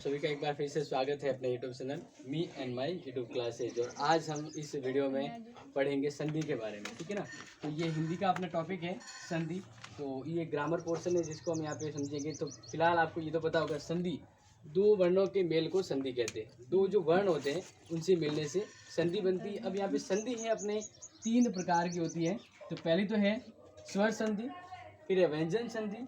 सभी का एक बार फिर से स्वागत है अपने YouTube channel me and my YouTube classes. और आज हम इस वीडियो में पढ़ेंगे संधि के बारे में, ठीक है ना। तो ये हिंदी का अपना टॉपिक है संधि। तो ये ग्रामर पोर्शन है जिसको हम यहाँ पे समझेंगे। तो फिलहाल आपको ये तो पता होगा, संधि दो वर्णों के मेल को संधि कहते हैं। दो जो वर्ण होते हैं उनसे मिलने से संधि बनती है। अब यहाँ पे संधि है अपने तीन प्रकार की होती है। तो पहली तो है स्वर संधि, फिर है व्यंजन संधि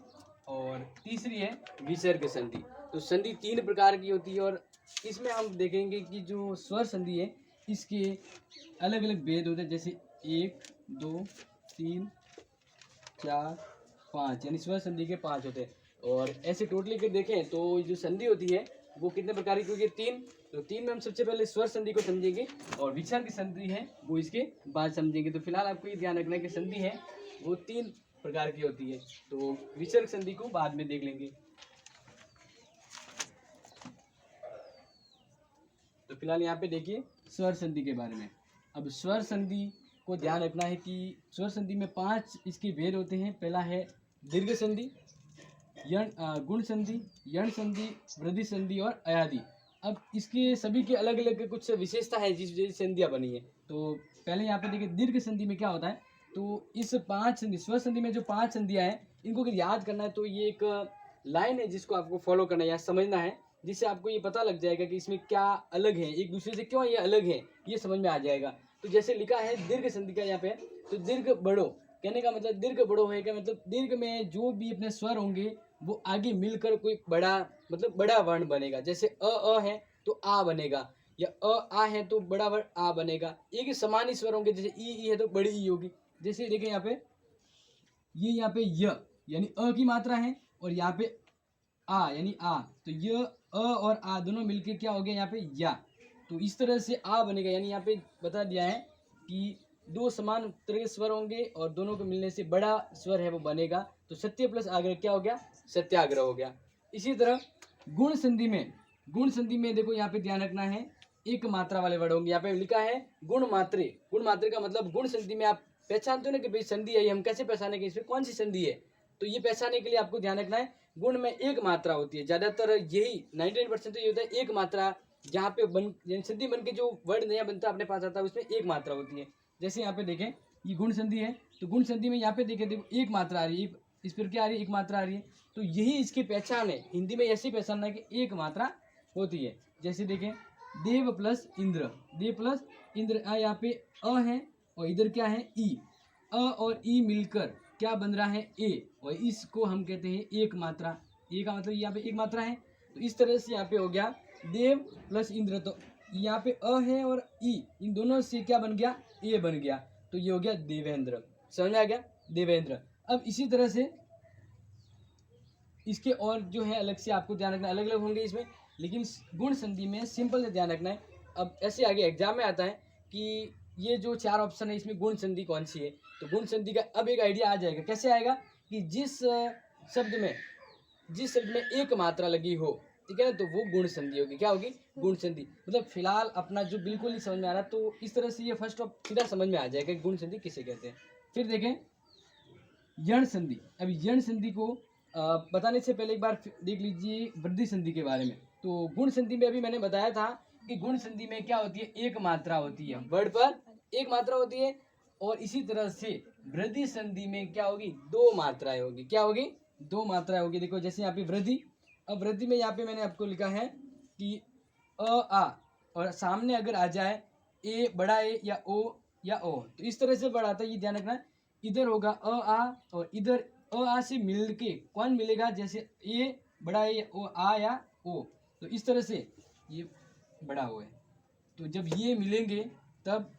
और तीसरी है विसर्ग संधि। तो संधि तीन प्रकार की होती है और इसमें हम देखेंगे कि जो स्वर संधि है इसके अलग अलग भेद होते हैं। जैसे 1 2 3 4 5, यानी स्वर संधि के 5 होते हैं। और ऐसे टोटली कर देखें तो जो संधि होती है वो कितने प्रकार की होगी? 3। तो 3 में हम सबसे पहले स्वर संधि को समझेंगे और विसर्ग संधि है वो इसके बाद समझेंगे। तो फिलहाल आपको ये ध्यान रखना है कि संधि है वो 3 प्रकार की होती है। तो विसर्ग संधि को बाद में देख लेंगे। तो फिलहाल यहाँ पे देखिए स्वर संधि के बारे में। अब स्वर संधि को ध्यान रखना है कि स्वर संधि में 5 इसके भेद होते हैं। पहला है दीर्घ संधि, गुण संधि, यण संधि, वृद्धि संधि और अयादि। अब इसके सभी के अलग अलग कुछ विशेषता है जिस वजह से संधियाँ बनी है। तो पहले यहाँ पे देखिए दीर्घ संधि में क्या होता है। तो इस 5 संधि, स्वर संधि में जो 5 संधियाँ हैं इनको अगर याद करना है तो ये एक लाइन है जिसको आपको फॉलो करना है या समझना है, जिससे आपको ये पता लग जाएगा कि इसमें क्या अलग है, एक दूसरे से क्यों ये अलग है, ये समझ में आ जाएगा। तो जैसे लिखा है दीर्घ संधि का यहाँ पे, तो दीर्घ बड़ो कहने का मतलब दीर्घ बड़ो है क्या मतलब दीर्घ में जो भी अपने स्वर होंगे वो आगे मिलकर कोई बड़ा मतलब बड़ा वर्ण बनेगा। जैसे अ है तो आ बनेगा, या आ है तो बड़ा वर्ण आ बनेगा। एक ही समान ही स्वर होंगे। जैसे ई है तो बड़ी ई होगी। जैसे देखें यहाँ पे ये यहाँ पे य यानी अ की मात्रा है और यहाँ पे आ यानी आ, तो य अ और आ दोनों मिलके क्या हो गया यहाँ पे या। तो इस तरह से आ बनेगा। यानी यहाँ पे बता दिया है कि दो समान तरह के स्वर होंगे और दोनों को मिलने से बड़ा स्वर है वो बनेगा। तो सत्य प्लस आग्रह क्या हो गया? सत्याग्रह हो गया। इसी तरह गुण संधि में देखो यहाँ पे ध्यान रखना है एक मात्रा वाले वर्ड होंगे। यहाँ पे लिखा है गुण मात्रे। गुण मात्रे का मतलब गुण संधि में आप पहचानते हो ना कि भाई संधि है, हम कैसे पहचाने कि इसमें कौन सी संधि है। तो ये पहचानने के लिए आपको ध्यान रखना है गुण में एक मात्रा होती है। ज्यादातर यही 99% तो ये होता है एक मात्रा। जहाँ पे संधि बन के जो वर्ड नया बनता है अपने पास आता है उसमें एक मात्रा होती है। जैसे यहाँ पे देखें ये गुण संधि है, तो गुण संधि में यहाँ पे देखें देखो एक मात्रा आ रही है, इस पर क्या आ रही है? एक मात्रा आ रही है। तो यही इसकी पहचान है। हिंदी में ऐसी पहचान है कि एक मात्रा होती है। जैसे देखें देव प्लस इंद्र, देव प्लस इंद्र, यहाँ पे अ है और इधर क्या है? ई। अ और ई मिलकर क्या बन रहा है? ए, और इसको हम कहते हैं एक मात्रा। ए का मतलब यहाँ पे एक मात्रा है। तो इस तरह से यहाँ पे हो गया देव प्लस इंद्र। तो यहाँ पे अ है और ई, इन दोनों से क्या बन गया? ए बन गया। तो ये हो गया देवेंद्र। समझ में आ गया? देवेंद्र। अब इसी तरह से इसके और जो है अलग से आपको ध्यान रखना, अलग अलग होंगे इसमें, लेकिन गुण संधि में सिंपल से ध्यान रखना है। अब ऐसे आगे एग्जाम में आता है कि ये जो 4 ऑप्शन है इसमें गुण संधि कौन सी है। तो गुण संधि का अब एक आइडिया आ जाएगा। कैसे आएगा कि जिस शब्द में एक मात्रा लगी हो, ठीक है ना, तो वो गुण संधि होगी। क्या होगी? गुण संधि। मतलब फिलहाल अपना जो बिल्कुल नहीं समझ में आ रहा, तो इस तरह से ये फर्स्ट ऑफ सीधा समझ में आ जाएगा कि गुण संधि किसे कहते हैं। फिर देखें यण संधि। अब यण संधि को बताने से पहले एक बार देख लीजिए वृद्धि संधि के बारे में। तो गुण संधि में अभी मैंने बताया था कि गुण संधि में क्या होती है? एक मात्रा होती है, वर्ड पर एक मात्रा होती है। और इसी तरह से वृद्धि संधि में क्या होगी? 2 मात्राएं होगी। क्या होगी? 2 मात्राएं होगी। देखो जैसे यहाँ पे वृद्धि। अब वृद्धि में यहाँ पे मैंने आपको लिखा है कि अ आ, और सामने अगर आ जाए ए, बड़ा ए या ओ, तो इस तरह से बढ़ाता है। ये ध्यान रखना। इधर होगा अ आ और इधर अ आ से मिल के कौन मिलेगा? जैसे ए, बड़ा ए, ओ आ या ओ। तो इस तरह से ये बड़ा ओ है। तो जब ये मिलेंगे तब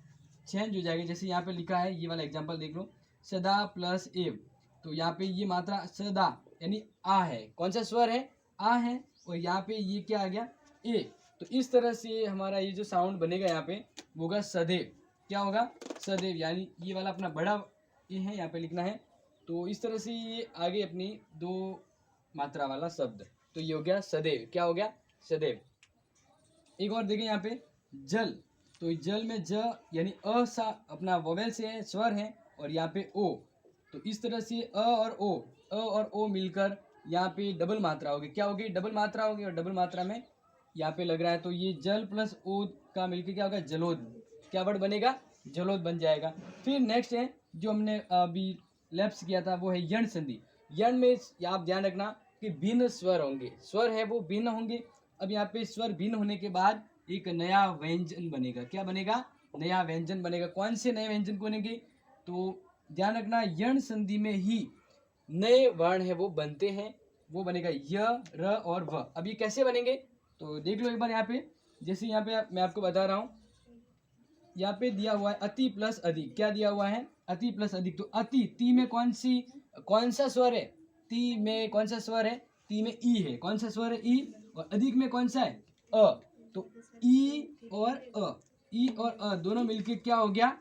चेंज हो जाएगा। जैसे यहाँ पे लिखा है, ये वाला एग्जांपल देख लो, सदा प्लस एव। तो यहाँ पे ये मात्रा सदा यानी आ है। कौन सा स्वर है? आ है। और यहाँ पे ये क्या आ गया? ए। तो इस तरह से हमारा ये जो साउंड बनेगा यहाँ पे वो होगा सदैव। क्या होगा? सदैव। यानी ये वाला अपना बड़ा ए है, यहाँ पे लिखना है। तो इस तरह से ये आगे अपनी 2 मात्रा वाला शब्द। तो ये हो गया सदैव। क्या हो गया? सदैव। एक और देखें यहाँ पे जल। तो जल में ज यानी अ सा अपना वोवेल से है, स्वर है, और यहाँ पे ओ। तो इस तरह से अ और ओ मिलकर यहाँ पे डबल मात्रा होगी। क्या होगी? डबल मात्रा होगी। और डबल मात्रा में यहाँ पे लग रहा है, तो ये जल प्लस ओद का मिलके क्या होगा, जलोद। क्या वर्ड बनेगा, जलोद बन जाएगा। फिर नेक्स्ट है जो हमने अभी लैप्स किया था, वो है यण संधि। यण में आप ध्यान रखना कि भिन्न स्वर होंगे, स्वर है वो भिन्न होंगे। अब यहाँ पे स्वर भिन्न होने के बाद एक नया व्यंजन बनेगा। क्या बनेगा, नया व्यंजन बनेगा। कौन से नए व्यंजन बनेंगे, तो ध्यान रखना यण संधि में ही नए वर्ण है वो बनते हैं। वो बनेगा य, र और व। अब ये कैसे बनेंगे, तो देख लो एक बार यहाँ पे। जैसे यहाँ पे मैं आपको बता रहा हूँ, यहाँ पे दिया हुआ है अति प्लस अधिक। क्या दिया हुआ है, अति प्लस अधिक। तो अति, ती में कौन सा स्वर है, ती में कौन सा स्वर है, ती में ई है। कौन सा स्वर है, ई। और अधिक में कौन सा है, अ। तो ई और अ, ई और अ दोनों मिलकर क्या हो गया,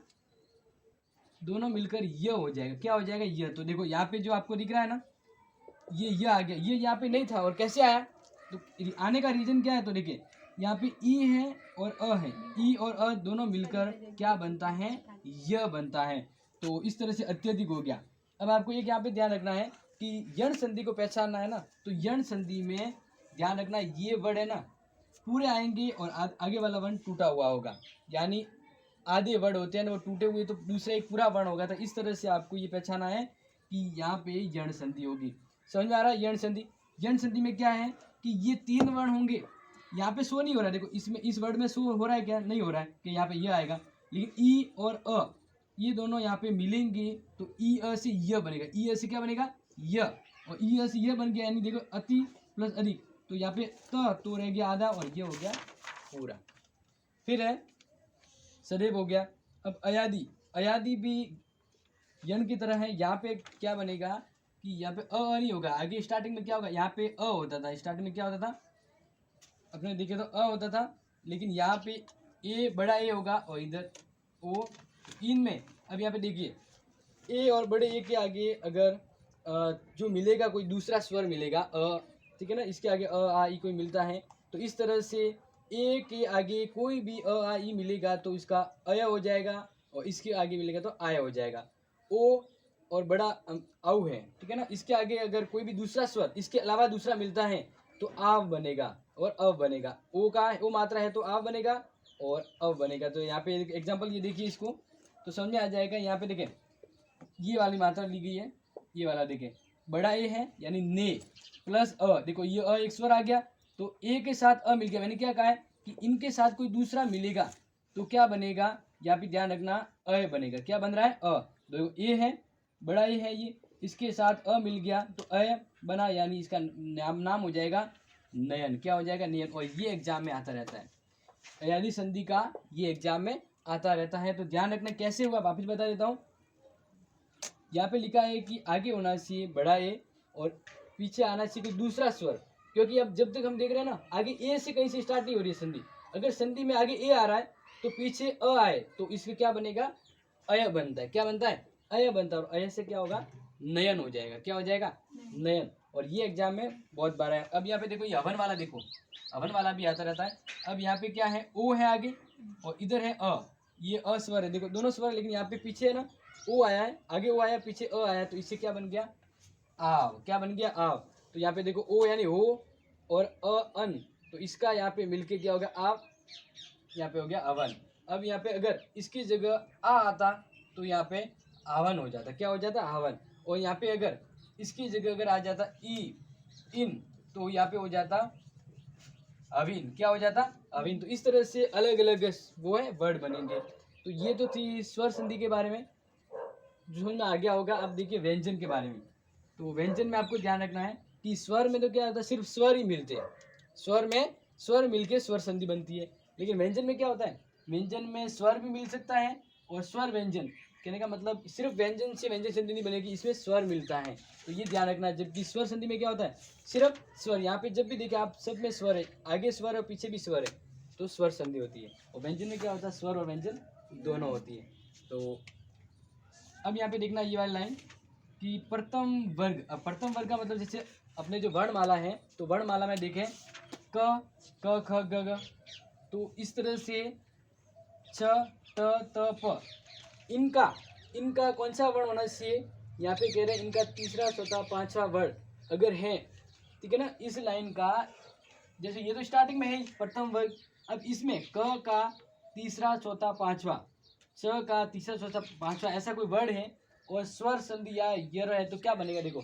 दोनों मिलकर य हो जाएगा। क्या हो जाएगा, य। तो देखो यहाँ पे जो आपको दिख रहा है ना, ये य आ गया। ये यहाँ पे नहीं था और कैसे आया, तो आने का रीजन क्या है, तो देखिए यहाँ पे ई है और अ है, ई और अ दोनों मिलकर क्या बनता है, य बनता है। तो इस तरह से अत्यधिक हो गया। अब आपको एक यहाँ पे ध्यान रखना है कि यण संधि को पहचानना है ना, तो यण संधि में ध्यान रखना ये वर्ड है ना पूरे आएंगे और आगे वाला वर्ण टूटा हुआ होगा। यानी आधे वर्ड होते हैं ना वो टूटे हुए, तो दूसरा एक पूरा वर्ण होगा। तो इस तरह से आपको ये पहचाना है कि यहाँ पे यण संधि होगी। समझ में आ रहा है, यण संधि। यण संधि में क्या है कि ये 3 वर्ण होंगे। यहाँ पे शो नहीं हो रहा है, देखो इसमें, इस वर्ड में शो हो रहा है क्या, नहीं हो रहा है कि यहाँ पे ये आएगा। लेकिन ई और अ ये दोनों यहाँ पे मिलेंगे तो ई अ से य बनेगा। ई अ से क्या बनेगा, य। और ई अ से य बन गया, यानी देखो अति प्लस अधिक। तो यहाँ पे त तो रह गया आधा और ये हो गया पूरा। फिर है सदैव हो गया। अब अयादि, अयादि भी यण की तरह है। यहाँ पे क्या बनेगा कि यहाँ पे अ नहीं होगा। आगे स्टार्टिंग में क्या होगा, यहाँ पे अ होता था, स्टार्टिंग में क्या होता था, अपने देखे तो अ होता था। लेकिन यहाँ पे ए, बड़ा ए होगा और इधर ओ, इनमें। अब यहाँ पे देखिए ए और बड़े ए के आगे अगर जो मिलेगा कोई दूसरा स्वर मिलेगा अ, ठीक है ना, इसके आगे अ आ ई कोई मिलता है, तो इस तरह से ए के आगे कोई भी अ आ ई मिलेगा तो इसका अय हो जाएगा और इसके आगे मिलेगा तो आय हो जाएगा। ओ और बड़ा औ है, ठीक है ना, इसके आगे अगर कोई भी दूसरा स्वर इसके अलावा दूसरा मिलता है तो आव बनेगा और अव बनेगा। ओ का ओ मात्रा है तो आव बनेगा और अव बनेगा। तो यहाँ पे एग्जाम्पल ये देखिए, इसको तो समझ में आ जाएगा। यहाँ पे देखें ये वाली मात्रा ली गई है, ये वाला देखें बड़ा ए है यानी ने प्लस अ। देखो ये अ एक स्वर आ गया तो ए के साथ अ मिल गया। मैंने क्या कहा है कि इनके साथ कोई दूसरा मिलेगा तो क्या बनेगा, यहाँ पे ध्यान रखना अ बनेगा। क्या बन रहा है, अ। देखो ए है, बड़ा ए है, ये इसके साथ अ मिल गया तो अ बना, यानी इसका नाम हो जाएगा नयन। क्या हो जाएगा, नयन। और ये एग्जाम में आता रहता है, अयादि संधि का ये एग्जाम में आता रहता है। तो ध्यान रखना कैसे हुआ, वापिस बता देता हूँ। यहाँ पे लिखा है कि आगे होना चाहिए बड़ा ए और पीछे आना चाहिए कोई दूसरा स्वर। क्योंकि अब जब तक हम देख रहे हैं ना आगे ए से कहीं से स्टार्ट नहीं हो रही है संधि। अगर संधि में आगे ए आ रहा है तो पीछे अ आए तो इसमें क्या बनेगा, अय बनता है। क्या बनता है, अय बनता है। और अय से क्या होगा, नयन हो जाएगा। क्या हो जाएगा, नयन। और ये एग्जाम में बहुत बार है। अब यहाँ पे देखो ये हवन वाला, देखो हवन वाला भी आता रहता है। अब यहाँ पे क्या है, ओ है आगे और इधर है अ। ये अ स्वर है, देखो दोनों स्वर है, लेकिन यहाँ पे पीछे है ना ओ आया है, आगे ओ आया पीछे अ आया, तो इससे क्या बन गया, आव। क्या बन गया, आव। तो यहाँ पे देखो ओ यानी हो और अ अन, तो इसका यहाँ पे मिलके क्या हो गया, आव। यहाँ पे हो गया अवन। अब यहाँ पे अगर इसकी जगह आ आता तो यहाँ पे आवन हो जाता। क्या हो जाता, आवन। और यहाँ पे अगर इसकी जगह अगर आ जाता ई इन तो यहाँ पे हो जाता अविन। क्या हो जाता, अविन। तो इस तरह से अलग अलग वो है वर्ड बनेंगे। तो ये तो थी स्वर संधि के बारे में, जो समझ में आ गया होगा। अब देखिए व्यंजन के बारे में। तो व्यंजन में आपको ध्यान रखना है कि स्वर में तो क्या होता है, सिर्फ स्वर ही मिलते हैं। स्वर में स्वर मिलके स्वर संधि बनती है। लेकिन व्यंजन में क्या होता है, व्यंजन में स्वर भी मिल सकता है और स्वर व्यंजन, कहने का मतलब सिर्फ व्यंजन से व्यंजन संधि नहीं बनेगी, इसमें स्वर मिलता है। तो ये ध्यान रखना है। जबकि स्वर संधि में क्या होता है, सिर्फ स्वर। यहाँ पे जब भी देखे आप सब में स्वर है, आगे स्वर और पीछे भी स्वर है, तो स्वर संधि होती है। और व्यंजन में क्या होता है, स्वर और व्यंजन दोनों होती है। तो अब यहाँ पे देखना ये वाली लाइन कि प्रथम वर्ग। अब प्रथम वर्ग का मतलब जैसे अपने जो वर्णमाला है, तो वर्णमाला में देखें क ख ग घ, तो इस तरह से छ त त प, इनका कौन सा वर्ण होना चाहिए, यहाँ पे कह रहे हैं इनका तीसरा चौथा पांचवा वर्ण अगर है, ठीक है ना, इस लाइन का जैसे ये तो स्टार्टिंग में है ही, प्रथम वर्ग। अब इसमें क का तीसरा चौथा पांचवा, च का तीसरा चौथा पांचवा ऐसा कोई वर्ड है और स्वर संधि या यर है, तो क्या बनेगा देखो।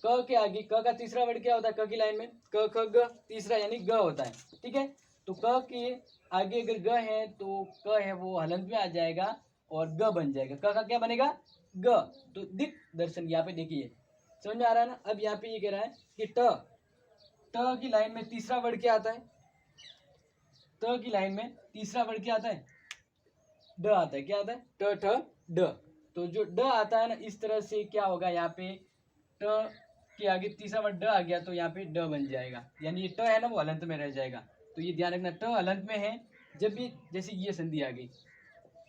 क के आगे क का तीसरा वर्ड क्या होता है, क की लाइन में क ख ग, तीसरा यानी ग होता है, ठीक है। तो क के आगे अगर ग है तो क है वो हलंत में आ जाएगा और ग बन जाएगा। क का क्या बनेगा, ग। तो दिक दर्शन यहाँ पे देखिए, समझ में आ रहा है ना। अब यहाँ पे ये कह रहा है कि ट की लाइन में तीसरा वर्ड क्या आता है, त की लाइन में तीसरा वर्ड क्या आता है, ड आता है। क्या आता है, ट ठ ड। तो जो ड आता है ना, इस तरह से क्या होगा, यहाँ पे ट के आगे तीसरा वर्ड ड आ गया तो यहाँ पे ड बन जाएगा, यानी ये ट है ना वो हलंत में रह जाएगा। तो ये ध्यान रखना, ट हलंत में है जब भी, जैसे ये संधि आ गई।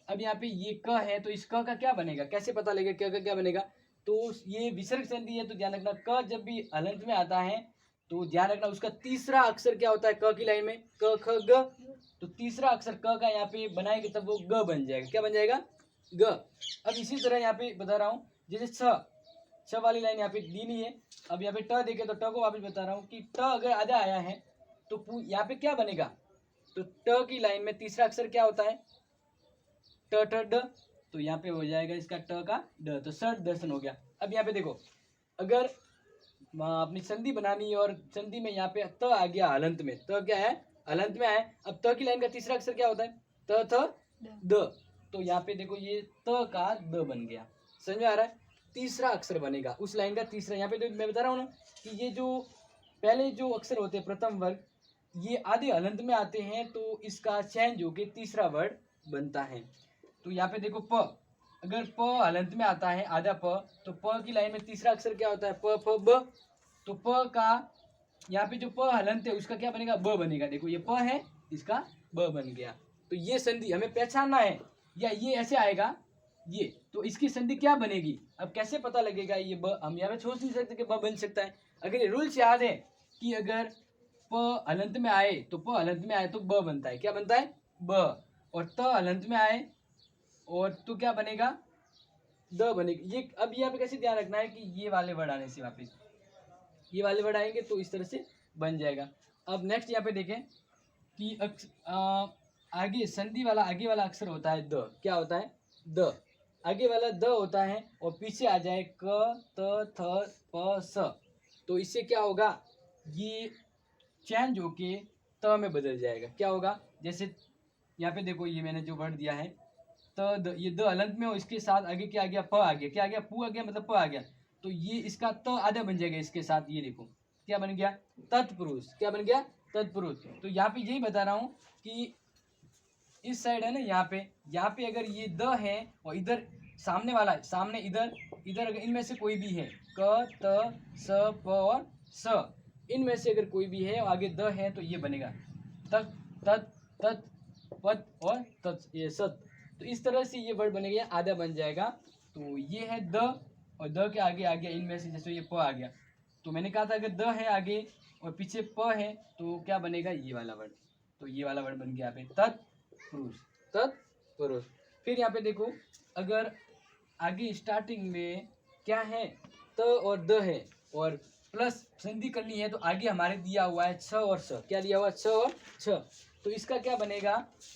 अब यहाँ पे ये क है तो इस क का क्या बनेगा, कैसे पता लगेगा क का क्या बनेगा, तो ये विसर्ग संधि है तो ध्यान रखना क जब भी हलंत में आता है तो ध्यान रखना उसका तीसरा अक्षर क्या होता है, क की लाइन में क ख ग। तो तीसरा अक्षर क का यहाँ पे बनाएंगे तब वो ग बन जाएगा। क्या बन जाएगा, ग। अब इसी तरह यहाँ पे बता रहा हूँ, जैसे छ वाली लाइन यहाँ पे दी नहीं है। अब यहाँ पे ट देखे तो ट को वापस बता रहा हूँ कि ट अगर आधा आया है तो यहाँ पे क्या बनेगा, तो ट की लाइन में तीसरा अक्षर क्या होता है, ट ठ ड। तो यहाँ पे हो जाएगा इसका ट का ड, तो षड दर्शन हो गया। अब यहाँ पे देखो, अगर अपनी संधि बनानी है और संधि में यहाँ पे त आ गया हलंत में, त क्या है हलंत में है। अब त की लाइन का तीसरा अक्षर क्या होता है, त थ द। तो यहाँ पे देखो ये त का द बन गया, समझ में आ रहा है। तीसरा अक्षर बनेगा उस लाइन का तीसरा। यहाँ पे तो मैं बता रहा हूँ ना कि ये जो पहले जो अक्षर होते हैं प्रथम वर्ग, ये आधे हलंत में आते हैं तो इसका चेंज होके तीसरा वर्ड बनता है। तो यहाँ पे देखो प, अगर प हलंत में आता है आधा प, तो प की लाइन में तीसरा अक्षर क्या होता है, प फ ब। तो प का यहाँ पे जो प हलंत है उसका क्या बनेगा, ब बनेगा। देखो ये प है, इसका ब बन गया। तो ये संधि हमें पहचानना है, या ये ऐसे आएगा ये, तो इसकी संधि क्या बनेगी। अब कैसे पता लगेगा ये ब, हम यहाँ पे सोच नहीं सकते कि ब बन सकता है। अगर ये रूल्स याद है कि अगर प हलंत में आए तो प हलंत में आए तो ब बनता है, क्या बनता है, ब। और त हलंत में आए और तो क्या बनेगा, द बनेगा। ये अब यहाँ पे कैसे ध्यान रखना है कि ये वाले वर्ड आने से वापस ये वाले वर्ड आएंगे तो इस तरह से बन जाएगा। अब नेक्स्ट यहाँ पे देखें कि आगे संधि वाला आगे वाला अक्षर होता है द, क्या होता है, द। आगे वाला द होता है और पीछे आ जाए क त थ प स, तो इससे क्या होगा, ये चेंज होके त में बदल जाएगा। क्या होगा, जैसे यहाँ पे देखो ये मैंने जो वर्ड दिया है त, ये द हलंत में हो, इसके साथ आगे क्या आ गया, प आ गया। क्या आ गया, पू आ गया, मतलब प आ गया। तो ये इसका त आधा बन जाएगा इसके साथ। ये देखो क्या बन गया, तत्पुरुष। क्या बन गया, तत्पुरुष। तो यहाँ पे यही बता रहा हूँ कि इस साइड है ना, यहाँ पे अगर ये द है और इधर सामने वाला सामने इधर इधर अगर इनमें से कोई भी है, क त स प और स, इनमें से अगर कोई भी है और आगे द है तो ये बनेगा तत् तत् तत् पत और तत्, ये सत। तो इस तरह से ये वर्ड बनेगा, आधा बन जाएगा। तो ये है द, और द के आगे आ गया इनमें से, जैसे ये प आ गया। तो मैंने कहा था अगर द है आगे और पीछे प है तो क्या बनेगा, ये वाला वर्ड। तो ये वाला वर्ड बन गया यहाँ पे तत्पुरुष, तत्पुरुष। फिर यहाँ पे देखो, अगर आगे स्टार्टिंग में क्या है, त और द है और प्लस संधि करनी है तो आगे हमारे दिया हुआ है छ और स। क्या दिया हुआ है, छ और छ। तो इसका क्या बनेगा,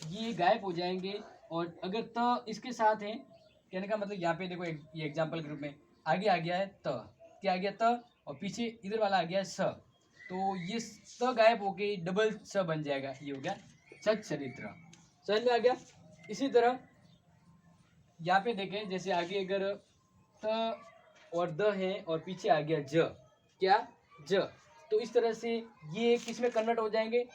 ये गायब हो जाएंगे। और अगर त इसके साथ है, कहने का मतलब यहाँ पे देखो ये एग्जाम्पल के रूप में आगे आ गया है त, क्या आ गया त, और पीछे इधर वाला आ गया है स, तो ये त गायब होके डबल स बन जाएगा। ये हो गया सच्चरित्र। समझ में आ गया। इसी तरह यहाँ पे देखें, जैसे आगे अगर त और द है और पीछे आ गया ज, क्या, ज, तो इस तरह से ये किस में कन्वर्ट हो जाएंगे,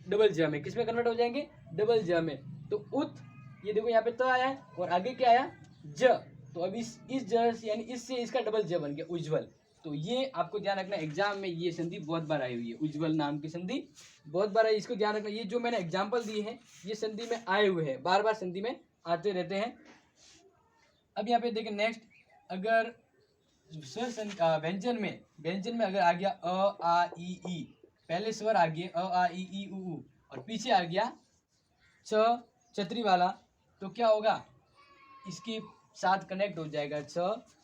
डबल ज में। किस में कन्वर्ट हो जाएंगे, डबल ज में। तो उत, ये देखो यहाँ पे त आया है और आगे क्या आया, ज। तो अब इस ज से यानी इससे इसका डबल ज बन गया, उज्जवल। तो ये आपको ध्यान रखना, एग्जाम में ये संधि बहुत बार आई हुई है, उज्जवल नाम की संधि बहुत बार आई। इसको ध्यान रखना, ये जो मैंने एग्जाम्पल दिए हैं ये संधि में आए हुए हैं, बार बार संधि में आते रहते हैं। अब यहाँ पे देखें नेक्स्ट, अगर व्यंजन में अगर आ गया अ आ ई, पहले स्वर आ गए अ आ ई उ, और पीछे आ गया छ छतरी वाला, तो क्या होगा, इसके साथ कनेक्ट हो जाएगा छ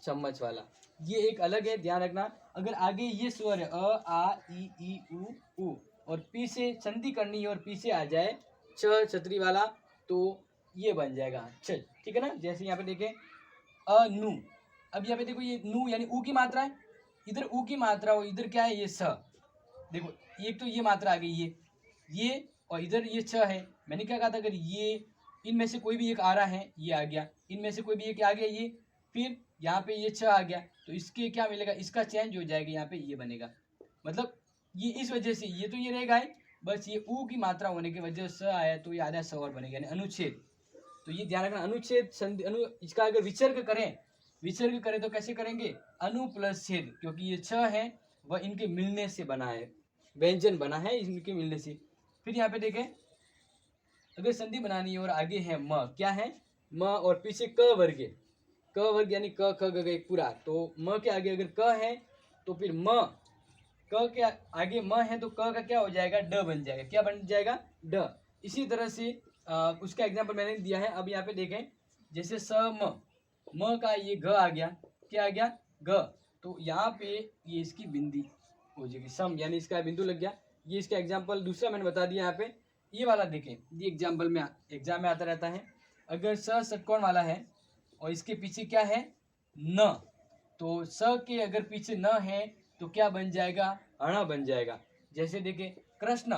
चम्मच वाला। ये एक अलग है, ध्यान रखना। अगर आगे ये स्वर है अ आ ई उ उ, और पी से संधि करनी है और पी से आ जाए छ छतरी वाला, तो ये बन जाएगा छ, ठीक है ना। जैसे यहाँ पे देखें अनु, अब यहाँ पे देखो ये नु यानी ऊ की मात्रा है, इधर ऊ की मात्रा हो, इधर क्या है ये स, देखो एक तो ये मात्रा आ गई ये और इधर ये छ है। मैंने क्या कहा था, अगर ये इनमें से कोई भी एक आ रहा है, ये आ गया, इनमें से कोई भी एक आ गया ये, फिर यहाँ पे ये छ आ गया, तो इसके क्या मिलेगा, इसका चेंज हो जाएगा, यहाँ पे ये बनेगा। मतलब ये इस वजह से ये तो ये रहेगा है, बस ये ऊ की मात्रा होने की वजह से आया, तो ये आधा स और बनेगा, यानी अनुच्छेद। तो ये ध्यान रखना, अनुच्छेद संधि इसका अगर विसर्ग करें तो कैसे करेंगे, अनु प्लस छेद, क्योंकि ये छ है वह इनके मिलने से बना है, व्यंजन बना है इनके मिलने से। फिर यहाँ पे देखें, अगर संधि बनानी है और आगे है म, क्या है म, और पीछे क वर्ग यानी क ख ग एक पूरा, तो म के आगे अगर क है तो फिर म, क के आगे म है तो क का क्या हो जाएगा, ड बन जाएगा, क्या बन जाएगा, ड। इसी तरह से उसका एग्जाम्पल मैंने दिया है। अब यहाँ पे देखें, जैसे स म का ये ग आ गया, क्या आ गया, ग, तो यहाँ पे ये इसकी बिंदी हो जाएगी सम, यानी इसका बिंदु लग गया। ये इसका एग्जाम्पल दूसरा मैंने बता दिया। यहाँ पे ये वाला देखें, ये एग्जाम्पल में एग्जाम में आता रहता है, अगर स षटकोण वाला है और इसके पीछे क्या है न, तो स के अगर पीछे न है तो क्या बन जाएगा, अण बन जाएगा। जैसे देखें कृष्ण,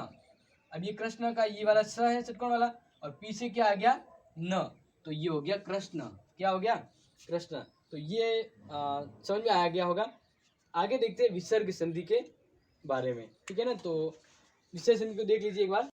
अब ये कृष्ण का ये वाला स है षटकोण वाला, और पीछे क्या आ गया न, तो ये हो गया कृष्ण, क्या हो गया, कृष्ण। तो ये समझ में आ गया होगा। आगे देखते हैं विसर्ग संधि के बारे में, ठीक है ना। तो विसर्ग संधि को देख लीजिए एक बार।